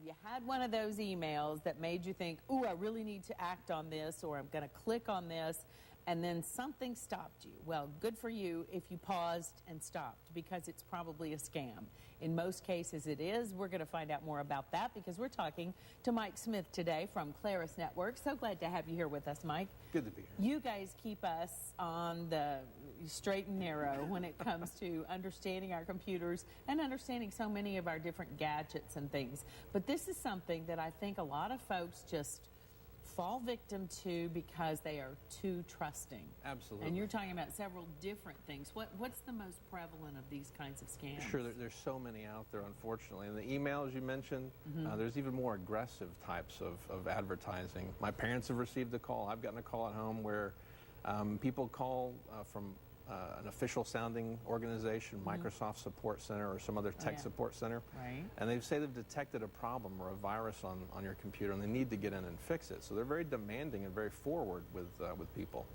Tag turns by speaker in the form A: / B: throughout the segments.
A: you had one of those emails that made you think, ooh, I really need to act on this, or I'm going to click on this, and then something stopped you? Well, good for you if you paused and stopped, because it's probably a scam. In most cases it is. We're going to find out more about that because we're talking to Mike Smith today from Claris Network. So glad to have you here with us, Mike.
B: Good to be here.
A: You guys keep us on the straight and narrow when it comes to understanding our computers and understanding so many of our different gadgets and things. But this is something that I think a lot of folks just fall victim to because they are too trusting.
B: Absolutely.
A: And you're talking about several different things. What's the most prevalent of these kinds of scams?
B: Sure, there's so many out there, unfortunately. And the emails you mentioned, there's even more aggressive types of advertising. My parents have received a call. I've gotten a call at home where people call from an official sounding organization, Microsoft Support Center or some other tech support center.
A: Right.
B: And they say they've detected a problem or a virus on your computer and they need to get in and fix it. So they're very demanding and very forward with people.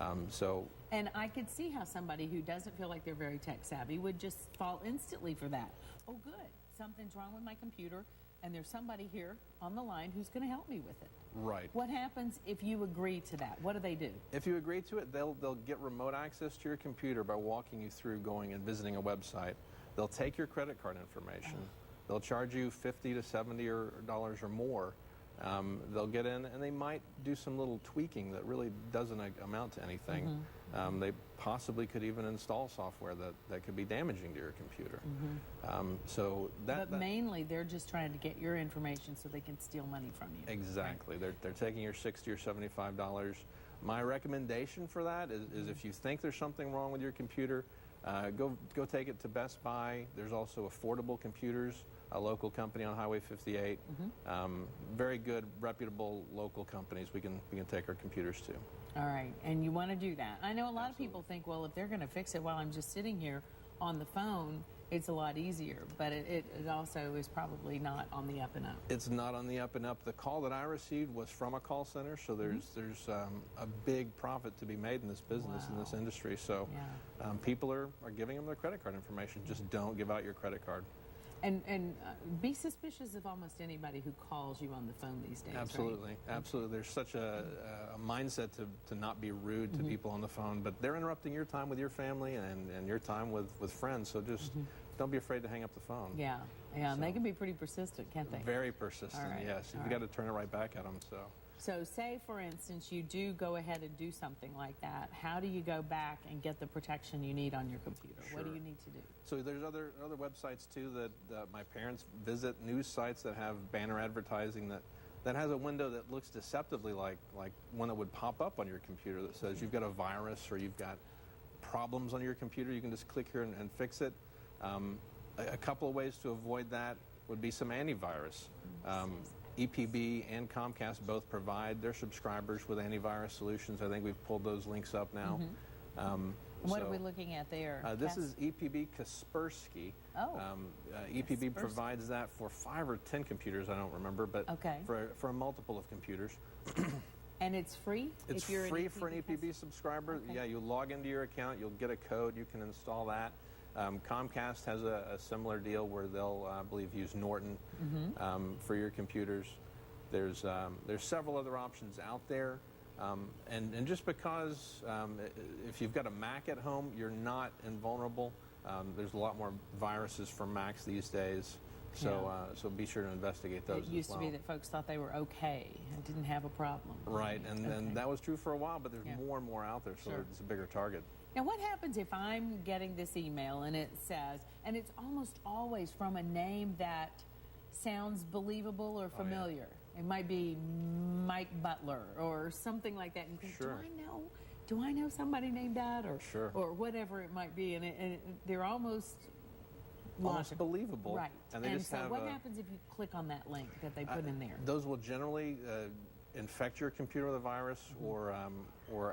A: And I could see how somebody who doesn't feel like they're very tech savvy would just fall instantly for that. Oh, good. Something's wrong with my computer, and there's somebody here on the line who's going to help me with it.
B: Right.
A: What happens if you agree to that? What do they do?
B: If you agree to it, they'll get remote access to your computer by walking you through going and visiting a website. They'll take your credit card information. They'll charge you $50 to $70 or more. They'll get in and they might do some little tweaking that really doesn't amount to anything. They possibly could even install software that could be damaging to your computer.
A: But mainly they're just trying to get your information so they can steal money from you.
B: Exactly. Right? They're taking your $60 or $75. My recommendation for that is if you think there's something wrong with your computer, go take it to Best Buy. There's also Affordable Computers, a local company on Highway 58. Very good, reputable local companies we can take our computers to.
A: All right, and you want to do that. I know a lot of people think, well, if they're going to fix it while I'm just sitting here on the phone, it's a lot easier, but it also is probably not on the up and up.
B: It's not on the up and up. The call that I received was from a call center, so there's a big profit to be made in this business, in this industry. So people are giving them their credit card information. Just don't give out your credit card.
A: And be suspicious of almost anybody who calls you on the phone these days.
B: Absolutely,
A: right?
B: Absolutely. There's such a mindset to not be rude to people on the phone, but they're interrupting your time with your family and your time with friends. So just don't be afraid to hang up the phone.
A: Yeah, and they can be pretty persistent, can't they?
B: Very persistent.
A: Right.
B: Yes. You've got to turn it right back at them.
A: So say, for instance, you do go ahead and do something like that. How do you go back and get the protection you need on your computer?
B: Sure.
A: What do you need to do?
B: So there's other websites, too, that my parents visit, news sites that have banner advertising that has a window that looks deceptively like one that would pop up on your computer that says you've got a virus or you've got problems on your computer. You can just click here and fix it. A couple of ways to avoid that would be some antivirus. EPB and Comcast both provide their subscribers with antivirus solutions. I think we've pulled those links up now.
A: What are we looking at there?
B: This is EPB Kaspersky. EPB provides that for 5 or 10 computers, I don't remember, but for a multiple of computers.
A: And it's free?
B: It's free for an EPB subscriber. Yeah, you log into your account, you'll get a code, you can install that. Comcast has a similar deal where they'll, I believe, use Norton for your computers. There's several other options out there. And just because if you've got a Mac at home, you're not invulnerable. There's a lot more viruses for Macs these days. So be sure to investigate those as well.
A: It used to be that folks thought they were okay and didn't have a problem.
B: Right, and that was true for a while, but there's more and more out there, so it's a bigger target.
A: Now, what happens if I'm getting this email and it says, and it's almost always from a name that sounds believable or familiar? It might be Mike Butler or something like that. And do I know somebody named that or whatever it might be? And they're almost
B: believable.
A: Right.
B: And
A: so what happens if you click on that link that they put in there?
B: Those will generally infect your computer with a virus or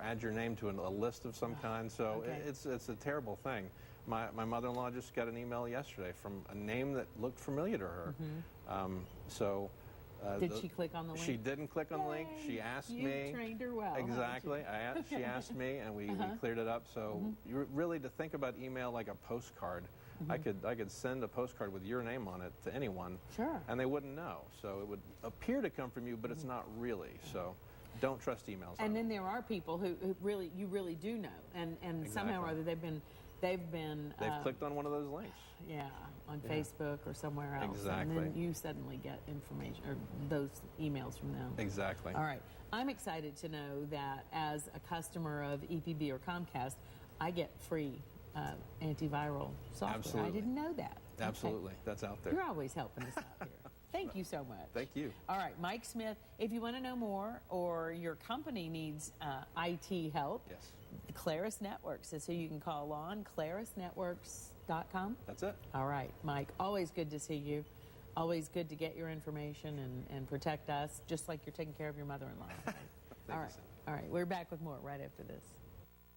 B: add your name to a list of some kind. So it's a terrible thing. My mother-in-law just got an email yesterday from a name that looked familiar to her.
A: Did she click on the link?
B: She didn't click on the link. She asked me.
A: You trained her well.
B: Exactly. She asked me, and we cleared it up. So you really, to think about email like a postcard, I could send a postcard with your name on it to anyone,
A: Sure.
B: and they wouldn't know. So it would appear to come from you, but it's not really. So don't trust emails.
A: And then there are people who really you really do know, and somehow or other they've
B: clicked on one of those links.
A: Yeah, on Facebook or somewhere else.
B: Exactly.
A: And then you suddenly get information or those emails from them.
B: Exactly.
A: All right. I'm excited to know that as a customer of EPB or Comcast, I get free antiviral software.
B: Absolutely.
A: I didn't know that.
B: Absolutely.
A: Okay.
B: That's out there.
A: You're always helping us out here. Thank you so much.
B: Thank you.
A: All right, Mike Smith, if you want to know more or your company needs IT help,
B: Yes.
A: Claris Networks is who you can call on, clarisnetworks.com.
B: That's it.
A: All right, Mike, always good to see you. Always good to get your information and protect us, just like you're taking care of your mother-in-law. Right?
B: Thank
A: All
B: you,
A: right.
B: Cindy.
A: All right, we're back with more right after this.